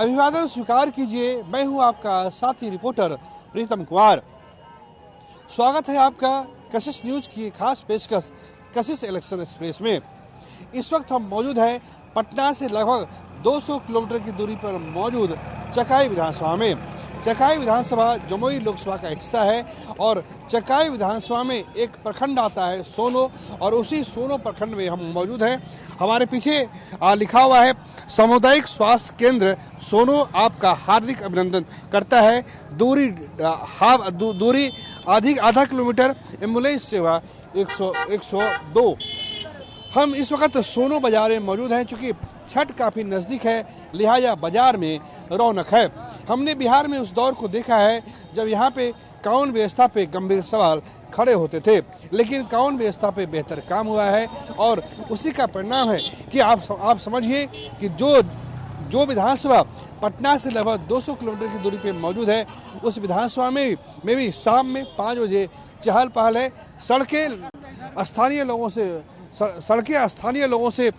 अभिवादन स्वीकार कीजिए। मैं हूं आपका साथी रिपोर्टर प्रीतम कुमार। स्वागत है आपका कशिश न्यूज की खास पेशकश कशिश इलेक्शन एक्सप्रेस में। इस वक्त हम मौजूद हैं पटना से लगभग 200 किलोमीटर की दूरी पर मौजूद चकाई विधानसभा में। चकाई विधानसभा जमुई लोकसभा का हिस्सा है और चकाई विधानसभा में एक प्रखंड आता है सोनो, और उसी सोनो प्रखंड में हम मौजूद हैं। हमारे पीछे लिखा हुआ है सामुदायिक स्वास्थ्य केंद्र सोनो आपका हार्दिक अभिनंदन करता है। दूरी अधिक आधा किलोमीटर, एम्बुलेंस सेवा 102। हम इस वक्त सोनो बाजार में मौजूद हैं। चूंकि छठ काफी नजदीक है, लिहाजा बाजार में रौनक है। हमने बिहार में उस दौर को देखा है जब यहाँ पे कानून व्यवस्था पे गंभीर सवाल खड़े होते थे, लेकिन कानून व्यवस्था पे बेहतर काम हुआ है और उसी का परिणाम है कि आप समझिए कि जो विधानसभा पटना से लगभग 200 किलोमीटर की दूरी पे मौजूद है, उस विधानसभा में भी शाम में 5 बजे चहल पहल है। सड़कें स्थानीय लोगों से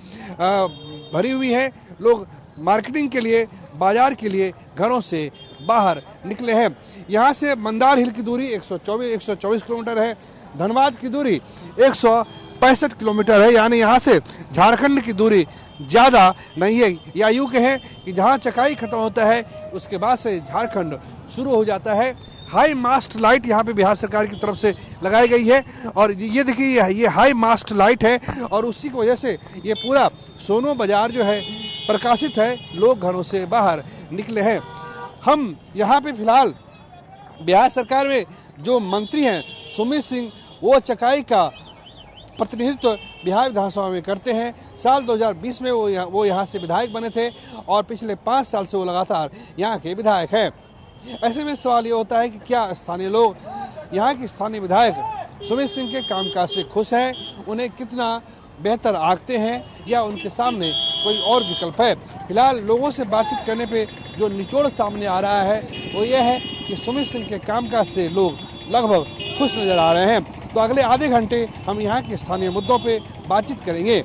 भरी हुई है। लोग मार्केटिंग के लिए, बाजार के लिए घरों से बाहर निकले हैं। यहाँ से मंदार हिल की दूरी 124 किलोमीटर है। धनबाद की दूरी 165 किलोमीटर है, यानी यहाँ से झारखंड की दूरी ज़्यादा नहीं है। या यूँ कहें कि जहाँ चकाई खत्म होता है उसके बाद से झारखंड शुरू हो जाता है। हाई मास्ट लाइट यहाँ पे बिहार सरकार की तरफ से लगाई गई है और ये देखिए ये हाई मास्ट लाइट है और उसी की वजह से ये पूरा सोनो बाजार जो है प्रकाशित है। लोग घरों से बाहर निकले हैं। हम यहाँ पे फिलहाल बिहार सरकार में जो मंत्री हैं सुमित सिंह, वो चकाई का प्रतिनिधित्व बिहार विधानसभा में करते हैं। साल 2020 में वो यहाँ से विधायक बने थे और पिछले 5 साल से वो लगातार यहाँ के विधायक हैं। ऐसे में सवाल ये होता है कि क्या स्थानीय लोग यहाँ के स्थानीय विधायक सुमित सिंह के कामकाज से खुश हैं, उन्हें कितना बेहतर आंकते हैं, या उनके सामने कोई और विकल्प है। फिलहाल लोगों से बातचीत करने पे जो निचोड़ सामने आ रहा है वो ये है कि सुमित सिंह के कामकाज से लोग लगभग खुश नजर आ रहे हैं। तो अगले आधे घंटे हम यहाँ के स्थानीय मुद्दों पे बातचीत करेंगे।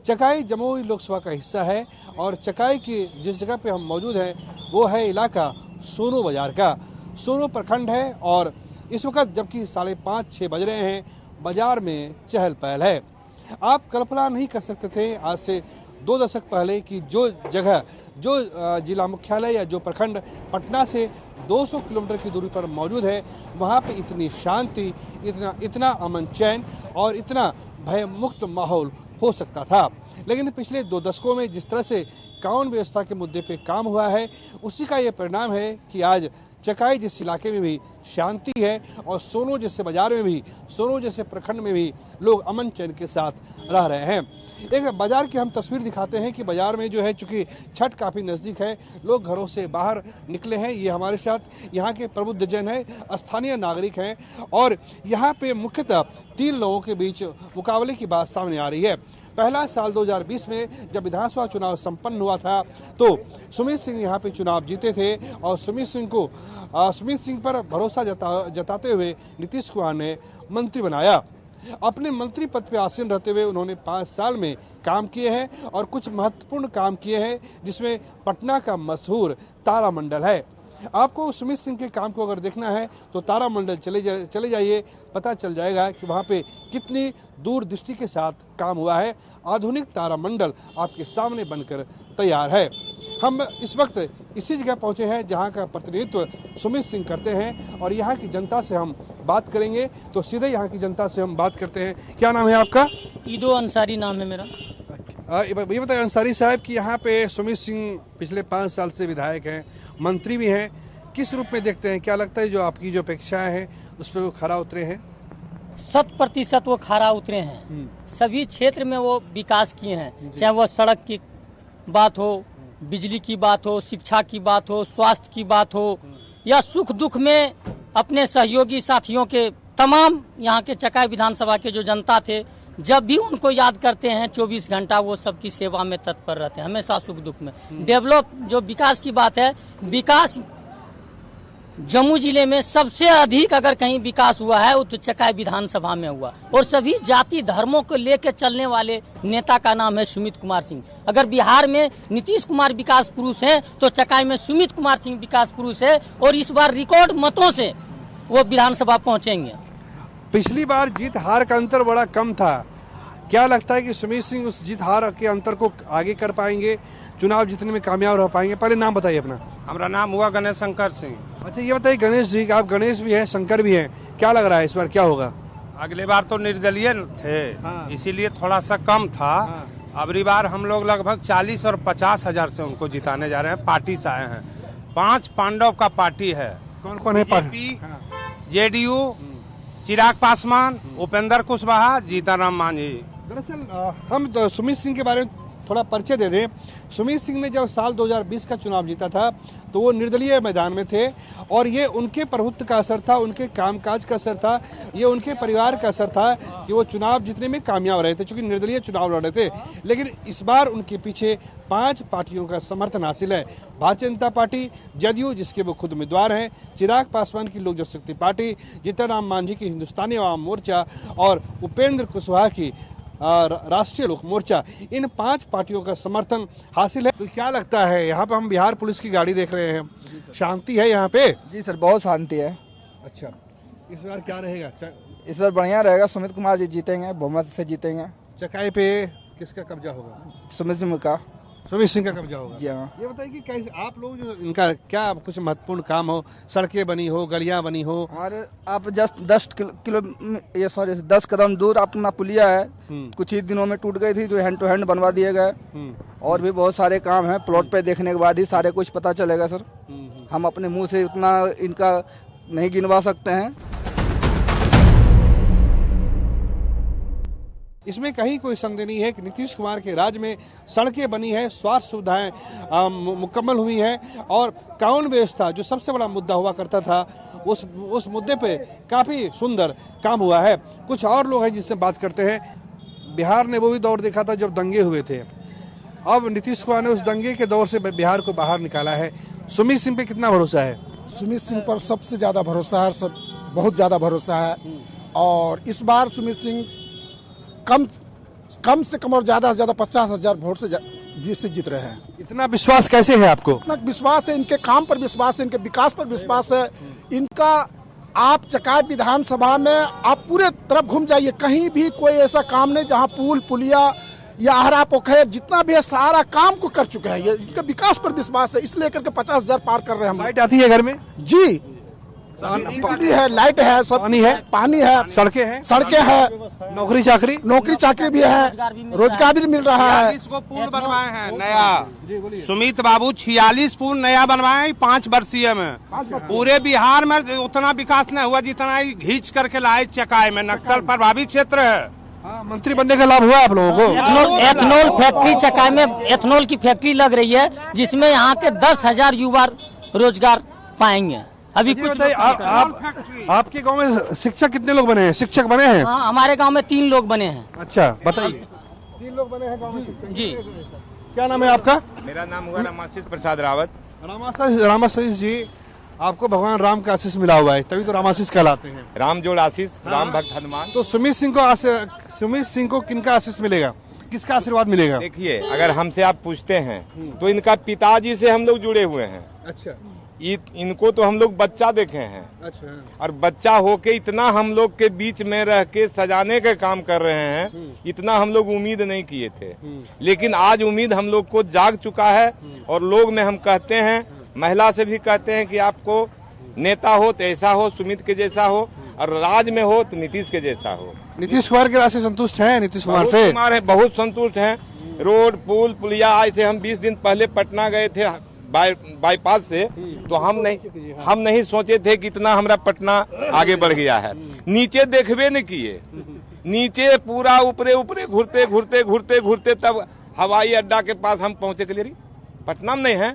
चकाई जमुई लोकसभा का हिस्सा है और चकाई की जिस जगह पे हम मौजूद हैं वो है इलाका सोनो बाजार का। सोनो प्रखंड है और इस वक्त जबकि 5:30-6 बज रहे हैं, बाजार में चहल पहल है। आप कल्पना नहीं कर सकते थे आज से 2 दशक पहले कि जो जिला मुख्यालय या जो प्रखंड पटना से 200 किलोमीटर की दूरी पर मौजूद है, वहाँ पे इतनी शांति, इतना अमन चैन और इतना भय मुक्त माहौल हो सकता था। लेकिन पिछले 2 दशकों में जिस तरह से कानून व्यवस्था के मुद्दे पे काम हुआ है, उसी का ये परिणाम है कि आज चकाई जिस इलाके में भी शांति है और सोनो जैसे बाजार में भी, सोनो जैसे प्रखंड में भी लोग अमन चैन के साथ रह रहे हैं। एक बाजार की हम तस्वीर दिखाते हैं कि बाजार में जो है चूंकि छठ काफ़ी नज़दीक है, लोग घरों से बाहर निकले हैं। ये हमारे साथ यहाँ के प्रबुद्ध जन हैं, स्थानीय नागरिक हैं और यहाँ पे मुख्यतः 3 लोगों के बीच मुकाबले की बात सामने आ रही है। पहला साल 2020 में जब विधानसभा चुनाव संपन्न हुआ था तो सुमित सिंह यहाँ पे चुनाव जीते थे और सुमित सिंह पर भरोसा जताते हुए नीतीश कुमार ने मंत्री बनाया। अपने मंत्री पद पे आसीन रहते हुए उन्होंने 5 साल में काम किए हैं और कुछ महत्वपूर्ण काम किए हैं, जिसमें पटना का मशहूर तारामंडल है। आपको सुमित सिंह के काम को अगर देखना है तो तारामंडल चले जाइए, पता चल जाएगा कि वहाँ पे कितनी दूरदृष्टि के साथ काम हुआ है। आधुनिक तारामंडल आपके सामने बनकर तैयार है। हम इस वक्त इसी जगह पहुँचे हैं जहाँ का प्रतिनिधित्व सुमित सिंह करते हैं और यहाँ की जनता से हम बात करेंगे। तो सीधे यहाँ की जनता से हम बात करते हैं। क्या नाम है आपका? ईदो अंसारी नाम है मेरा। ये बताइए अंसारी साहब कि यहाँ पे सुमित सिंह पिछले 5 साल से विधायक हैं, मंत्री भी हैं, किस रूप में देखते हैं? क्या लगता है जो आपकी जो अपेक्षाएं हैं उस पर वो खरा उतरे हैं? 100% वो खरा उतरे हैं। सभी क्षेत्र में वो विकास किए हैं, चाहे वो सड़क की बात हो, बिजली की बात हो, शिक्षा की बात हो, स्वास्थ्य की बात हो, या सुख दुख में अपने सहयोगी साथियों के तमाम यहाँ के चकाई विधानसभा के जो जनता थे, जब भी उनको याद करते हैं 24 घंटा वो सबकी सेवा में तत्पर रहते हैं, हमेशा सुख दुख में। डेवलप जो विकास की बात है, विकास जम्मू जिले में सबसे अधिक अगर कहीं विकास हुआ है वो तो चकाई विधानसभा में हुआ, और सभी जाति धर्मों को लेकर चलने वाले नेता का नाम है सुमित कुमार सिंह। अगर बिहार में नीतीश कुमार विकास पुरुष हैं तो चकाई में सुमित कुमार सिंह विकास पुरुष है, और इस बार रिकॉर्ड मतों से वो विधानसभा पहुंचेंगे। पिछली बार जीत हार का अंतर बड़ा कम था, क्या लगता है कि सुमित सिंह उस जीत हार के अंतर को आगे कर पाएंगे, चुनाव जीतने में कामयाब रह पाएंगे? पहले नाम बताइए अपना। हमारा नाम हुआ गणेश शंकर सिंह। अच्छा ये बताइए गणेश जी, आप गणेश भी हैं शंकर भी हैं, क्या लग रहा है इस बार क्या होगा? अगले बार तो निर्दलीय थे, हाँ। इसीलिए थोड़ा सा कम था। हाँ। अबरी बार हम लोग लगभग 40 और 50 हजार से उनको जिताने जा रहे हैं। पार्टी से आए हैं, 5 पांडव का पार्टी है। कौन कौन है? BJP, JDU, Chirag Paswan, Upendra Kushwaha, Jitaram Manjhi. दरअसल हम तो सुमित सिंह के बारे में थोड़ा परिचय दे दें। सुमित सिंह ने जब साल 2020 का चुनाव जीता था तो वो निर्दलीय मैदान में थे, और ये उनके प्रभुत्व का असर था, उनके कामकाज का असर था, ये उनके परिवार का असर था कि वो चुनाव जीतने में कामयाब रहे थे, चूंकि निर्दलीय चुनाव लड़ रहे थे। लेकिन इस बार उनके पीछे 5 पार्टियों का समर्थन हासिल है। भारतीय जनता पार्टी, जदयू जिसके वो खुद उम्मीदवार हैं, चिराग पासवान की लोक जनशक्ति पार्टी, जीतनराम मांझी की हिंदुस्तानी आवाम मोर्चा और उपेंद्र कुशवाहा की राष्ट्रीय लोक मोर्चा, इन 5 पार्टियों का समर्थन हासिल है। तो क्या लगता है, यहाँ पे हम बिहार पुलिस की गाड़ी देख रहे हैं, शांति है यहाँ पे? जी सर, बहुत शांति है। अच्छा, इस बार क्या रहेगा? इस बार बढ़िया रहेगा, सुमित कुमार जी जीतेंगे, बहुमत से जीतेंगे। चकाई पे किसका कब्जा होगा? सुमित सिंह का। सुमित सिंह का कब्जा होगा। जी हाँ। ये बताइए कि कैसे आप लोग जो इनका क्या कुछ महत्वपूर्ण काम हो, सड़कें बनी हो, गलियां बनी हो? और आप जस्ट 10 कदम दूर अपना पुलिया है, कुछ ही दिनों में टूट गई थी, जो हैंड टू हैंड बनवा दिए गए। और भी बहुत सारे काम हैं, प्लॉट पे देखने के बाद ही सारे कुछ पता चलेगा सर। हम अपने मुंह से उतना इनका नहीं गिनवा सकते हैं। इसमें कहीं कोई संदेह नहीं है कि नीतीश कुमार के राज में सड़कें बनी है, स्वास्थ्य सुविधाएं मुकम्मल हुई है, और कानून व्यवस्था जो सबसे बड़ा मुद्दा हुआ करता था उस मुद्दे पे काफी सुंदर काम हुआ है। कुछ और लोग हैं जिससे बात करते हैं। बिहार ने वो भी दौर देखा था जब दंगे हुए थे, अब नीतीश कुमार ने उस दंगे के दौर से बिहार को बाहर निकाला है। सुमित सिंह पे कितना भरोसा है? सुमित सिंह पर सबसे ज्यादा भरोसा है, सब बहुत ज्यादा भरोसा है। और इस बार सुमित सिंह कम से कम और ज्यादा से ज्यादा 50,000 वोट से जीत रहे हैं। इतना विश्वास कैसे है आपको? इतना विश्वास है, इनके काम पर विश्वास है, इनके विकास पर विश्वास है। इनका आप चकाई विधानसभा में आप पूरे तरफ घूम जाइए, कहीं भी कोई ऐसा काम नहीं जहां पुल पुलिया या आहरा पोखर जितना भी है सारा काम को कर चुके हैं। ये इनका विकास पर विश्वास है, इसलिए करके 50,000 पार कर रहे हैं हम। लाइट आती है घर में? जी, पानी है, लाइट है, सब पानी है, सड़कें हैं, नौकरी चाकरी भी है, रोजगार भी मिल रहा है। 46 को पुल बनवाए हैं नया। सुमित बाबू 46 पुल नया बनवाए 5 वर्षीय में। पूरे बिहार में उतना विकास नहीं हुआ जितना घींच करके लाए चकाई में। नक्सल प्रभावित क्षेत्र है। मंत्री बनने का लाभ हुआ आप लोगों को? एथनॉल फैक्ट्री चकाई में एथनॉल की फैक्ट्री लग रही है, जिसमें यहाँ के 10,000 युवा रोजगार पाएंगे। अभी कुछ बताइए, आपके गांव में शिक्षक कितने लोग बने हैं? शिक्षक बने हैं? हाँ, हमारे गांव में 3 लोग बने हैं। अच्छा, बताइए। 3 लोग बने हैं गांव में शिक्षक? जी। क्या नाम है आपका? मेरा नाम हुआ रामाशीष प्रसाद रावत। रामाशीष जी, आपको भगवान राम का आशीष मिला हुआ है, तभी तो रामाशीष कहलाते हैं। राम जोड़ आशीष, राम भक्त हनुमान। तो सुमित सिंह को किनका आशीष मिलेगा, किसका आशीर्वाद मिलेगा? देखिए, अगर हमसे आप पूछते हैं तो इनका पिताजी से हम लोग जुड़े हुए हैं। अच्छा। इनको तो हम लोग बच्चा देखे हैं। अच्छा। और बच्चा होके इतना हम लोग के बीच में रह के सजाने का काम कर रहे हैं, इतना हम लोग उम्मीद नहीं किए थे। लेकिन आज उम्मीद हम लोग को जाग चुका है। और लोग में हम कहते हैं, महिला से भी कहते हैं कि आपको नेता हो तो ऐसा हो, सुमित के जैसा हो, और राज में हो तो नीतीश के जैसा हो। नीतीश कुमार के राज से संतुष्ट हैं? नीतीश कुमार से बहुत संतुष्ट हैं। रोड पुल पुलिया, ऐसे हम 20 दिन पहले पटना गए थे बाईपास से, तो हम नहीं सोचे थे कि इतना हमारा पटना आगे बढ़ गया है। नीचे देखबे न किए, नीचे पूरा ऊपरे घूरते तब हवाई अड्डा के पास हम पहुंचे। के लिए पटना में नहीं है,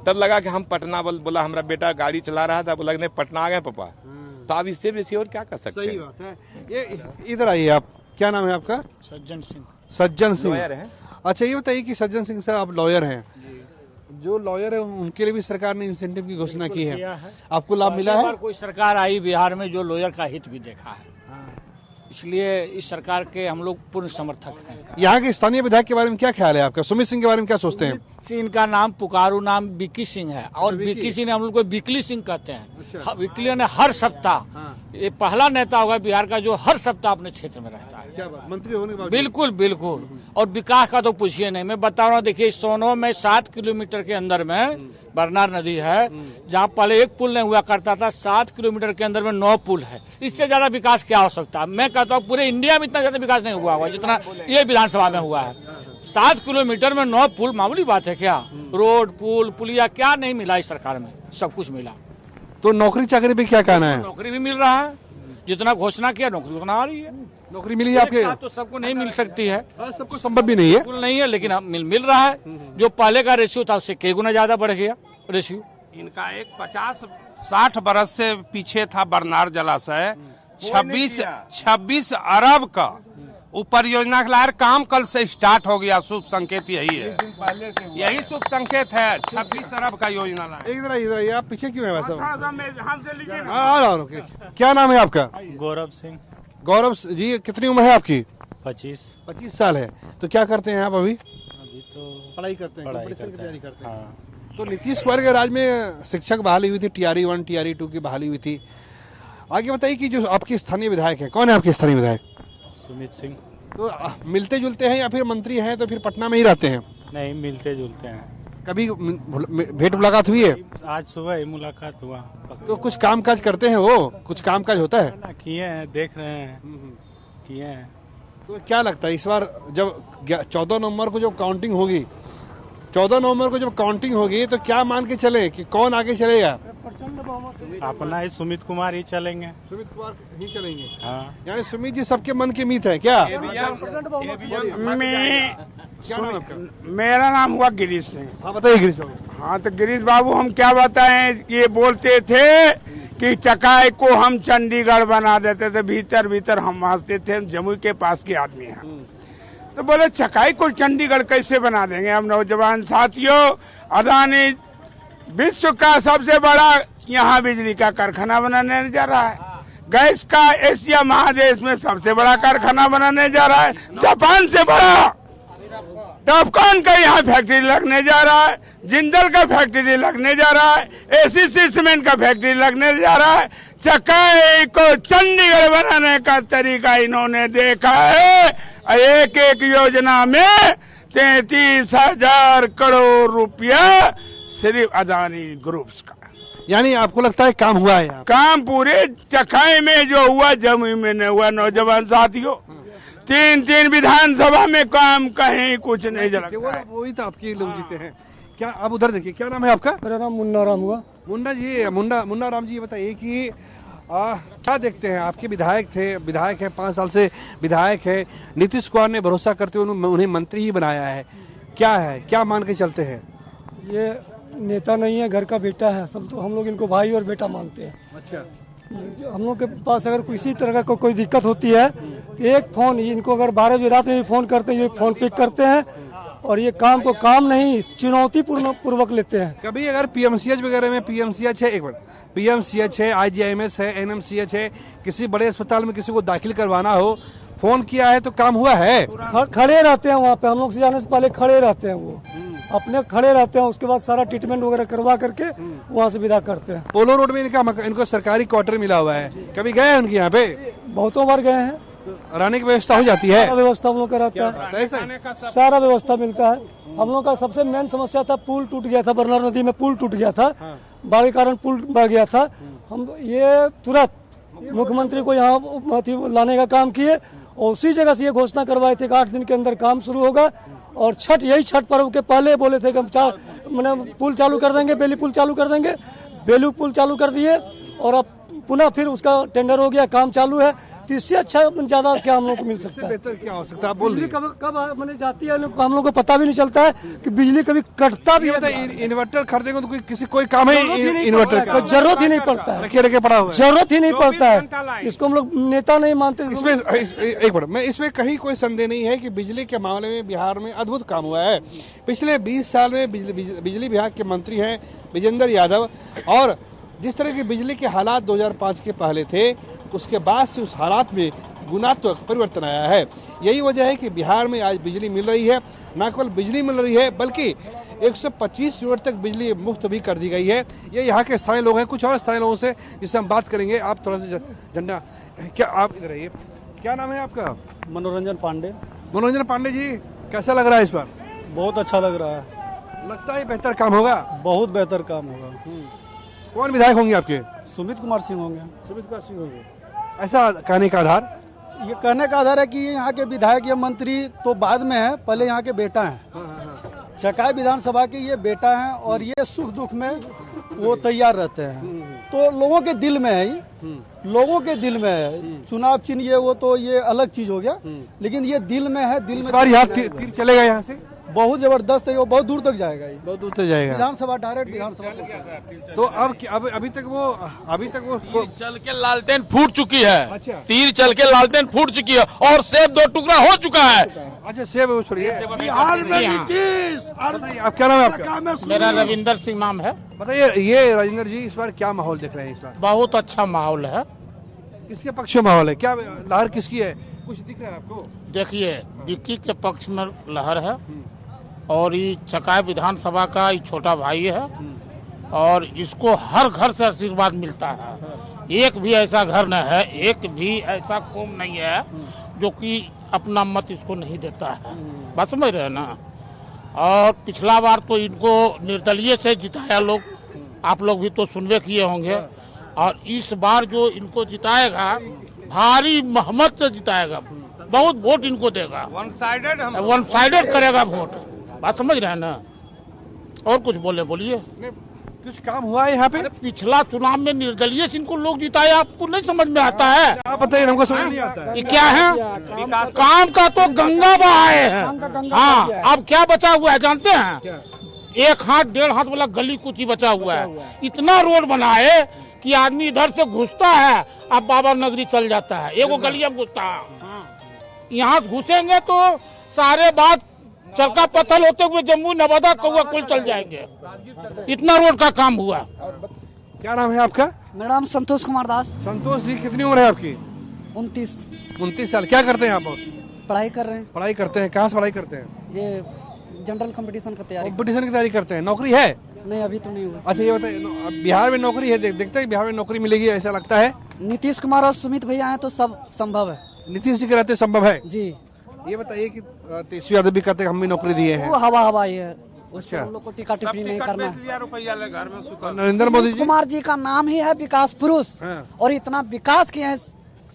तब लगा कि हम पटना, बोला हमारा बेटा गाड़ी चला रहा था, बोला नहीं पटना आ गए पापा। तो आप इससे बेसी और क्या कर सकते हैं? सही बात है। ये इधर आइए, आप क्या नाम है आपका? सज्जन सिंह। सज्जन सिंह लॉयर हैं। अच्छा, ये बताइए कि सज्जन सिंह साहब आप लॉयर हैं, जो लॉयर है उनके लिए भी सरकार ने इंसेंटिव की घोषणा की है, आपको लाभ मिला है? कोई सरकार आई बिहार में जो लॉयर का हित भी देखा है, इसलिए इस सरकार के हम लोग पूर्ण समर्थक हैं। यहाँ के स्थानीय विधायक के बारे में क्या ख्याल है आपका? सुमित सिंह के बारे में क्या सोचते हैं? इनका नाम पुकारू नाम विक्की सिंह है और विक्की सिंह हम लोग को विकली सिंह कहते हैं। विकली ने हर सप्ताह, ये पहला नेता होगा बिहार का जो हर सप्ताह अपने क्षेत्र में रहता है। क्या बात, मंत्री होने के बाद? बिल्कुल बिल्कुल। और विकास का तो पूछिए नहीं, मैं बता रहा हूँ, देखिए सोनो में 7 किलोमीटर के अंदर में बरनार नदी है, जहाँ पहले एक पुल नहीं हुआ करता था, 7 किलोमीटर के अंदर में 9 पुल है। इससे ज्यादा विकास क्या हो सकता है? मैं कहता हूँ पूरे इंडिया में इतना ज्यादा विकास नहीं हुआ जितना ये विधानसभा में हुआ है। 7 किलोमीटर में 9 पुल मामूली बात है क्या? रोड पुल पुलिया क्या नहीं मिला इस सरकार में? सब कुछ मिला। तो नौकरी चाकरी पे क्या कहना है? नौकरी भी मिल रहा है, जितना घोषणा किया नौकरी उतना आ रही है। नौकरी मिली है आपके? तो सबको नहीं मिल सकती है, सबको संभव भी नहीं है, बिल्कुल नहीं है, लेकिन मिल रहा है। जो पहले का रेशियो था उससे कई गुना ज्यादा बढ़ गया रेशियो। इनका एक 50-60 बरस से पीछे था बरनार जलाशय, 26 अरब का ऊपर योजना के लाए, काम कल से स्टार्ट हो गया। शुभ संकेत यही है, यही शुभ संकेत है। 26 अरब का योजना लाए। एक इधर आप पीछे क्यों है वैसे? क्या नाम है आपका? गौरव सिंह। गौरव जी, कितनी उम्र है आपकी? 25 साल है। तो क्या करते हैं आप अभी? अभी तो पढ़ाई करते हैं, पढ़ाई कंपटीशन की करते तैयारी हैं। करते हैं। हाँ। तो नीतीश कुमार के राज में शिक्षक बहाली हुई थी, टीआरई 1 टीआरई 2 की बहाली हुई थी। आगे बताइए कि जो आपके स्थानीय विधायक है, कौन है आपके स्थानीय विधायक? सुमित सिंह। तो मिलते जुलते हैं या फिर मंत्री हैं तो फिर पटना में ही रहते हैं? नहीं, मिलते जुलते हैं। कभी भेंट मुलाकात हुई है? आज सुबह ही मुलाकात हुआ। तो कुछ काम काज करते हैं वो? कुछ काम काज होता है? ना किए हैं, देख रहे हैं, किए हैं। तो क्या लगता है इस बार जब 14 नवंबर को जब काउंटिंग होगी, 14 नवंबर को जब काउंटिंग होगी तो क्या मान के चले कि कौन आगे चलेगा? अपना ही सुमित कुमार ही चलेंगे। सुमित कुमार ही चलेंगे। हाँ। यानी सुमित जी सबके मन की मीत है क्या? मेरा नाम हुआ गिरीश सिंह। हाँ बताइए गिरीश बाबू। हाँ तो गिरीश बाबू, हम क्या बताएं, ये बोलते थे कि चकाई को हम चंडीगढ़ बना देते थे। भीतर भीतर हम हंसते थे, जमुई के पास के आदमी हैं। तो बोले चकाई को चंडीगढ़ कैसे बना देंगे हम नौजवान साथियों। अदानी विश्व का सबसे बड़ा यहाँ बिजली का कारखाना बनाने जा रहा है। गैस का एशिया महादेश में सबसे बड़ा कारखाना बनाने जा रहा है। जापान से बड़ा टॉपकॉन का यहाँ फैक्ट्री लगने जा रहा है। जिंदल का फैक्ट्री लगने जा रहा है। एसीसी सीमेंट का फैक्ट्री लगने जा रहा है। चकाई को चंडीगढ़ बनाने का तरीका इन्होंने देखा है। एक एक योजना में 33,000 करोड़ रुपया सिर्फ अदानी ग्रुप्स का। यानी आपको लगता है काम हुआ है यहाँ? काम पूरे चकाई में जो हुआ जमुई में नहीं हुआ। नौजवान साथियों, 3 विधानसभा में काम कहीं कुछ नहीं चला। वही तो आपके लोग जीते हैं क्या? आप उधर देखिए, क्या नाम है आपका? मेरा नाम मुन्ना राम हुआ। मुन्ना राम जी, ये बताइए कि क्या देखते हैं? आपके विधायक है, 5 साल से विधायक है। नीतीश कुमार ने भरोसा करते हुए उन्हें मंत्री ही बनाया है। क्या मान के चलते हैं? ये नेता नहीं है, घर का बेटा है। सब तो हम लोग इनको भाई और बेटा मानते हैं। अच्छा। हम लोग के पास अगर किसी तरह का कोई दिक्कत होती है तो एक फोन, इनको अगर 12 बजे रात में भी फोन करते हैं, ये फोन पिक करते हैं और ये काम को काम नहीं चुनौती पूर्वक लेते हैं। कभी अगर पीएमसीएच वगैरह में पीएमसीएच है, आईजीआईएमएस है, एनएमसीएच है, किसी बड़े अस्पताल में किसी को दाखिल करवाना हो, फोन किया है तो काम हुआ है? खड़े रहते हैं वहाँ पे, हम लोग से जाने से पहले खड़े रहते हैं। वो अपने खड़े रहते हैं, उसके बाद सारा ट्रीटमेंट वगैरह करवा करके वहाँ से विदा करते हैं। पोलो रोड में इनको सरकारी क्वार्टर मिला हुआ है, कभी गए हैं उनके यहाँ पे? बहुतों बार गए हैं। रहने की व्यवस्था हो जाती है? सारा व्यवस्था हम लोग का रहता है, सारा व्यवस्था मिलता है। हम लोग का सबसे मेन समस्या था, पुल टूट गया था, बरनार नदी में पुल टूट गया था। बाढ़ के कारण पुल बह गया था। हम ये तुरंत मुख्यमंत्री को यहाँ लाने का काम किए और उसी जगह से ये घोषणा करवाए थे कि 8 दिन के अंदर काम शुरू होगा। और यही छठ पर्व के पहले बोले थे कि हम पुल चालू कर देंगे, बेली पुल चालू कर देंगे। बेलू पुल चालू कर दिए और अब पुनः फिर उसका टेंडर हो गया, काम चालू है। तो इससे अच्छा ज्यादा क्या हम लोग को मिल सकता है? बेहतर क्या हो सकता है, आप बोल बिजली दीजिए। कब कब मैंने जाती है हम लोग को पता भी नहीं चलता है कि बिजली कभी कटता भी ये है। बताइए, इन्वर्टर खरीदेंगे तो कोई काम है इन्वर्टर का? जरूरत ही नहीं पड़ता है, रखे रखे पड़ा हुआ है। जरूरत ही नहीं पड़ता है। इसको हम लोग नेता नहीं मानते। इसमें एक मिनट, मैं इसमें कहीं कोई संदेह नहीं है कि बिजली के मामले में बिहार में अद्भुत काम हुआ है। पिछले 20 साल में बिजली विभाग के मंत्री हैं विजेंद्र यादव, और जिस तरह की बिजली के हालात 2005 के पहले थे, उसके बाद से उस हालात में गुणात्मक परिवर्तन आया है। यही वजह है कि बिहार में आज बिजली मिल रही है। न केवल बिजली मिल रही है बल्कि 125 यूनिट तक बिजली मुफ्त भी कर दी गई है। ये यहाँ के स्थानीय लोग हैं, कुछ और स्थानीय लोगों से जिससे हम बात करेंगे। आप थोड़ा सा झंडा, क्या आप इधर आइए, क्या नाम है आपका? मनोरंजन पांडे। मनोरंजन पांडे जी, कैसा लग रहा है इस बार? बहुत अच्छा लग रहा है, लगता है बेहतर काम होगा। बहुत बेहतर काम होगा। कौन विधायक होंगे आपके? सुमित कुमार सिंह होंगे। सुमित कुमार सिंह होंगे। ऐसा कहने का आधार? ये कहने का आधार है कि यहाँ के विधायक या मंत्री तो बाद में है, पहले यहाँ के बेटा हैं। चकाई विधानसभा के ये बेटा हैं और ये सुख दुख में वो तैयार रहते हैं। तो लोगों के दिल में है, लोगों के दिल में है। चुनाव चिन्ह ये वो तो ये अलग चीज हो गया, लेकिन ये दिल में है। दिल में यहाँ तीर चलेगा, यहाँ से बहुत जबरदस्त है, वो बहुत दूर तक जाएगा। ये बहुत दूर तक जाएगा विधानसभा, डायरेक्ट विधानसभा। तो अब अभी तक वो चल के लालटेन फूट चुकी है। अच्छा। तीर चल के लालटेन फूट चुकी है और सेब 2 टुकड़ा हो चुका है। अच्छा, सेब वो छोड़िए। बिहार में बताइए, आप क्या नाम है आपका? मेरा रविंदर सिंह नाम है। बताइए, ये राजेंद्र जी इस बार क्या माहौल देख रहे हैं? इस बार बहुत अच्छा माहौल है। किसके पक्ष में माहौल है? क्या लहर किसकी है? कुछ दिख रहा है आपको? देखिए, विक्की के पक्ष में लहर है और ये चकाई विधानसभा का ये छोटा भाई है और इसको हर घर से आशीर्वाद मिलता है। एक भी ऐसा घर न है, एक भी ऐसा कौम नहीं है जो कि अपना मत इसको नहीं देता है। बस समझ रहे ना। और पिछला बार तो इनको निर्दलीय से जिताया लोग, आप लोग भी तो सुनवे किए होंगे। और इस बार जो इनको जिताएगा, भारी महमत से जिताएगा, बहुत वोट इनको देगा। वन साइडेड करेगा वोट। बात समझ रहे हैं ना। और कुछ बोलिए। कुछ काम हुआ है यहाँ पे? पिछला चुनाव में निर्दलीय से इनको लोग जिताया, आपको नहीं समझ में आता है? आप बताइए, हमको समझ नहीं आता है। ये क्या है? काम का तो गंगा बहाए हैं। हाँ, अब क्या बचा हुआ है जानते हैं? 1 हाथ 1.5 हाथ वाला गली कुछ ही बचा हुआ है। इतना रोड बनाए कि आदमी इधर से घुसता है, अब बाबा नगरी चल जाता है, एगो गली में घुसता है। यहाँ घुसेंगे तो सारे बात चरका पत्थर होते हुए जम्मू नवादा कौआ कुल चल जाएंगे। इतना रोड का काम हुआ। क्या नाम है आपका? मेरा नाम संतोष कुमार दास। संतोष जी, कितनी उम्र है आपकी? 29 साल। क्या करते हैं आप? पढ़ाई कर रहे हैं। पढ़ाई करते हैं? कहाँ से पढ़ाई करते हैं? ये जनरल कंपटीशन की तैयारी। कंपटीशन की तैयारी करते हैं। नौकरी है? नहीं, अभी तो नहीं हुआ। अच्छा, ये बताइए, बिहार में नौकरी है? देखते हैं बिहार में नौकरी मिलेगी, ऐसा लगता है? नीतीश कुमार और सुमित भैया हैं तो सब संभव है। नीतीश जी के रहते संभव है जी। ये बताइए कि तेजस्वी यादव भी कहते हैं हम भी नौकरी दिए हैं। वो हवा ही है, उस पर अच्छा। हम लोग को टीका टिप्पणी नहीं करना है। नरेंद्र मोदी जी, कुमार जी का नाम ही है विकास पुरुष, और इतना विकास किए हैं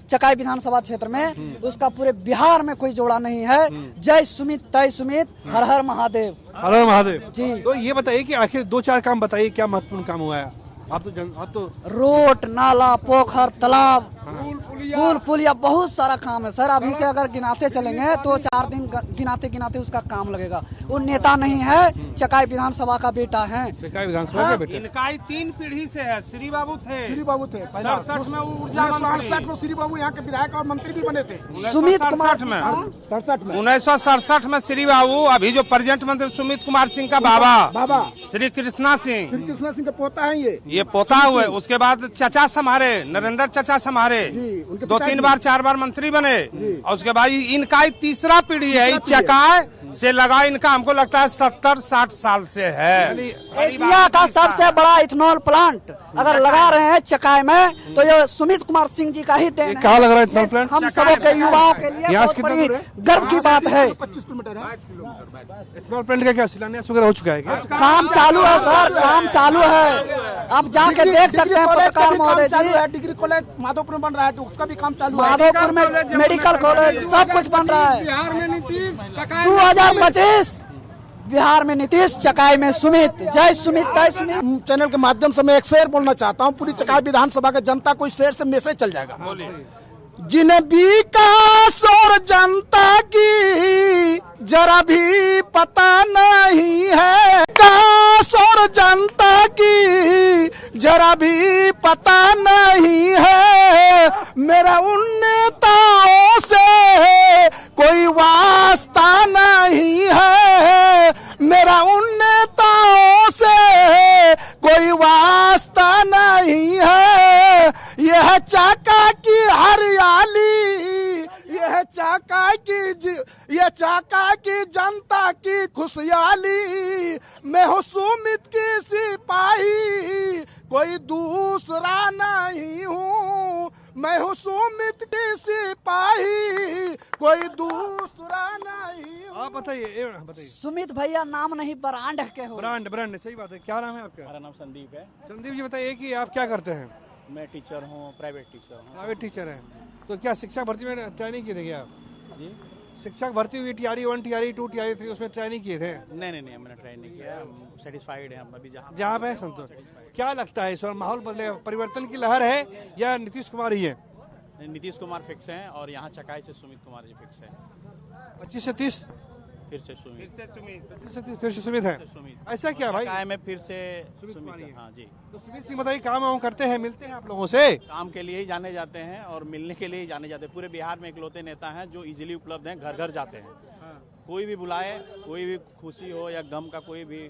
चकाई विधानसभा क्षेत्र में, उसका पूरे बिहार में कोई जोड़ा नहीं है। जय सुमित तय सुमित, हर हर महादेव। हर हर महादेव जी। तो ये बताइए कि आखिर 2-4 काम बताइए, क्या महत्वपूर्ण काम हुआ है? आप तो रोड, नाला, पोखर, तालाब, पुल पुलिया, बहुत सारा काम है सर। अभी से अगर गिनाते चलेंगे तो 4 दिन गिनाते गिनाते उसका काम लगेगा। वो नेता नहीं है, चकाई विधानसभा का बेटा है। चकाई विधानसभा का बेटा। इनका 3 पीढ़ी से है। श्री बाबू थे। 67 में ऊर्जा 67 में श्री बाबू यहाँ के विधायक और मंत्री भी बने थे। सुमित कुमार 1967 में श्री बाबू, अभी जो प्रेजेंट मंत्री सुमित कुमार सिंह का बाबा श्री कृष्णा सिंह के पोता है ये पोता हुए। उसके बाद चचा संभारे, नरेंद्र चचा संभारे, 2-3 बार 4 बार मंत्री बने। और उसके बाद इनका 3रा पीढ़ी है। चकाई से लगा इनका, हमको लगता है 70-60 साल से है। एशिया का सबसे बड़ा इथेनॉल प्लांट अगर लगा रहे हैं चकाई में, तो ये सुमित कुमार सिंह जी का ही देन है। कहाँ लग रहा है इथेनॉल प्लांट? हम सबों के युवाओं के लिए बहुत बड़ी गर्व की बात है। 25 किलोमीटर है। इथेनॉल प्लांट का क्या शिलान्यास वगैरह हो चुका है क्या? काम चालू है सर, काम चालू है। आप जाके देख सकते हैं पत्रकार महोदय जी। डिग्री कॉलेज माधोपुर में बन रहा है, तो उसका भी काम चालू है। माधोपुर में मेडिकल कॉलेज, सब कुछ बन रहा है। 2025 बिहार में नीतीश, चकाई में सुमित। जय सुमित तय सुमित। चैनल के माध्यम से मैं एक शेर बोलना चाहता हूँ। पूरी चकाई विधानसभा के जनता को इस शेर से मैसेज चल जाएगा। जिन्हें विकास और जनता की जरा भी पता नहीं है, विकास और जनता की जरा भी पता नहीं है। मेरा उन नेताओं से कोई वास्ता नहीं है, मेरा उन नेताओं से कोई वास्ता नहीं है। यह चाका की हरियाली, यह चाका की जनता की खुशहाली। मैं हूँ सुमित की सिपाही, कोई दूसरा नहीं हूँ। मैं हूँ सुमित की सिपाही, कोई दूसरा नहीं हूँ। आप बताइए, बताइए। सुमित भैया नाम नहीं ब्रांड के हो। ब्रांड, ब्रांड, सही बात है। क्या नाम है आपका? मेरा नाम संदीप है। संदीप जी बताइए कि आप क्या करते हैं? मैं टीचर हूँ, प्राइवेट टीचर हूँ। प्राइवेट टीचर हैं, तो क्या शिक्षक भर्ती में ट्रेनिंग किए थे क्या? जी, शिक्षक भर्ती हुई TRE 1, TRE 2, TRE 3, उसमें ट्रेनिंग किए थे? नहीं, मैंने ट्राई नहीं किया। हम सेटिस्फाइड हैं, हम अभी जहाँ पे संतोष। क्या लगता है इस बार माहौल बदले, परिवर्तन की लहर है या नीतीश कुमार ही है? नीतीश कुमार फिक्स हैं और यहाँ चकाई से सुमित कुमार जी फिक्स हैं। 25 से 30 फिर से सुमित, 25 से 30 फिर से सुमित है। ऐसा क्या भाई? चकाई में फिर से सुमित कुमार ही है। हाँ जी। तो सुमित सिंह बताइए, काम वाम करते हैं, मिलते हैं आप लोगों से? काम के लिए ही जाने जाते हैं और मिलने के लिए ही जाने जाते हैं। पूरे बिहार में इकलौते नेता हैं जो इजीली उपलब्ध हैं, घर घर जाते हैं। कोई भी बुलाए, कोई भी खुशी हो या गम का कोई भी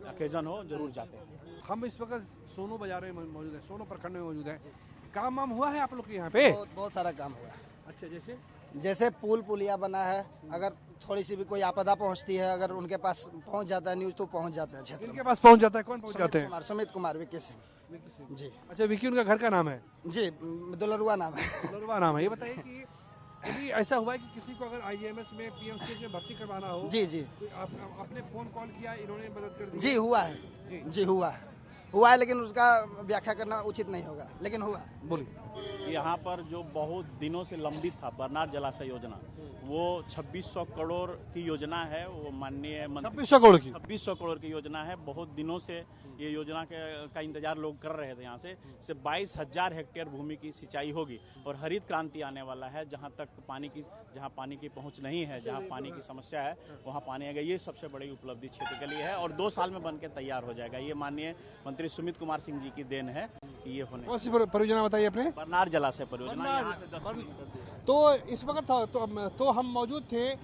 ओकेजन हो, जरूर जाते हैं। हम इस वक्त सोनू बाजार में मौजूद है, सोनू प्रखंड में मौजूद है। काम वाम हुआ है आप लोग के यहाँ पे? बहुत सारा काम हुआ है। अच्छा, जैसे पुलिया बना है, अगर थोड़ी सी भी कोई आपदा पहुंचती है, अगर उनके पास पहुंच जाता है न्यूज तो पहुंच जाता है क्षेत्र इनके पास पहुंच जाता है? कौन पहुंच जाते हैं? सुमित कुमार, विक्की सिंह जी। अच्छा, विक्की उनका घर का नाम है? जी, दुलरुआ नाम है। दुलरुआ नाम है। ये बताइए कि कभी ऐसा हुआ है कि किसी को अगर IGMS में PMCH में भर्ती करवाना हो? जी, तो आपने फोन कॉल किया, इन्होंने मदद कर दी? जी हुआ है, जी हुआ है, लेकिन उसका व्याख्या करना उचित नहीं होगा, लेकिन हुआ। बोलिए। यहाँ पर जो बहुत दिनों से लंबित था बरनार जलाशय योजना, वो 2600 करोड़ की योजना है। वो माननीय मंत्री 2600 करोड़ की योजना है। बहुत दिनों से ये योजना का इंतजार लोग कर रहे थे। यहाँ से 22,000 हेक्टेयर भूमि की सिंचाई होगी और हरित क्रांति आने वाला है। जहाँ पानी की पहुँच नहीं है, जहाँ पानी की समस्या है, वहाँ पानी आएगा। ये सबसे बड़ी उपलब्धि क्षेत्र के लिए है और 2 साल में बन के तैयार हो जाएगा। ये माननीय मंत्री सुमित कुमार सिंह जी की देन है कि ये होने। कौन सी परियोजना बताइए अपने? बरनार जलाशय परियोजना। यहाँ से 10 किलोमीटर। तो इस वक्त तो हम मौजूद थे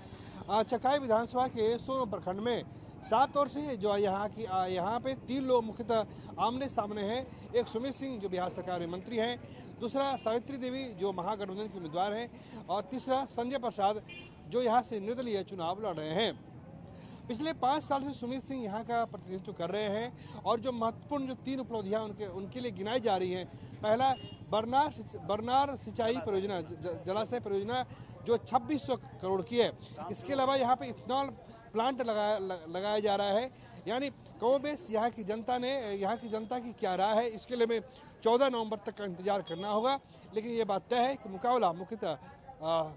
चकाई विधानसभा के सोनू प्रखंड में। 7 ओर से जो यहाँ पे 3 लोग मुख्यतः आमने सामने हैं। एक सुमित सिंह जो बिहार सरकार में मंत्री हैं, दूसरा सावित्री देवी जो महागठबंधन की उम्मीदवार हैं, और तीसरा संजय प्रसाद जो यहाँ से निर्दलीय चुनाव लड़ रहे हैं। पिछले 5 साल से सुमित सिंह यहाँ का प्रतिनिधित्व कर रहे हैं और जो महत्वपूर्ण जो 3 उपलब्धियाँ उनके लिए गिनाई जा रही हैं। पहला, बरनार सिंचाई परियोजना, जलाशय परियोजना जो 2600 करोड़ की है। इसके अलावा यहाँ पे इथेनॉल प्लांट लगाया जा रहा है। यानी कमोबेश यहाँ की जनता की क्या राय है, इसके लिए हमें 14 नवंबर तक का इंतजार करना होगा। लेकिन ये बात तय है कि मुकाबला मुख्यतः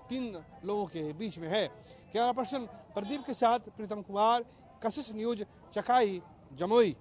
3 लोगों के बीच में है। कैमरा पर्सन प्रदीप के साथ प्रीतम कुमार, कशिश न्यूज, चकाई, जमुई।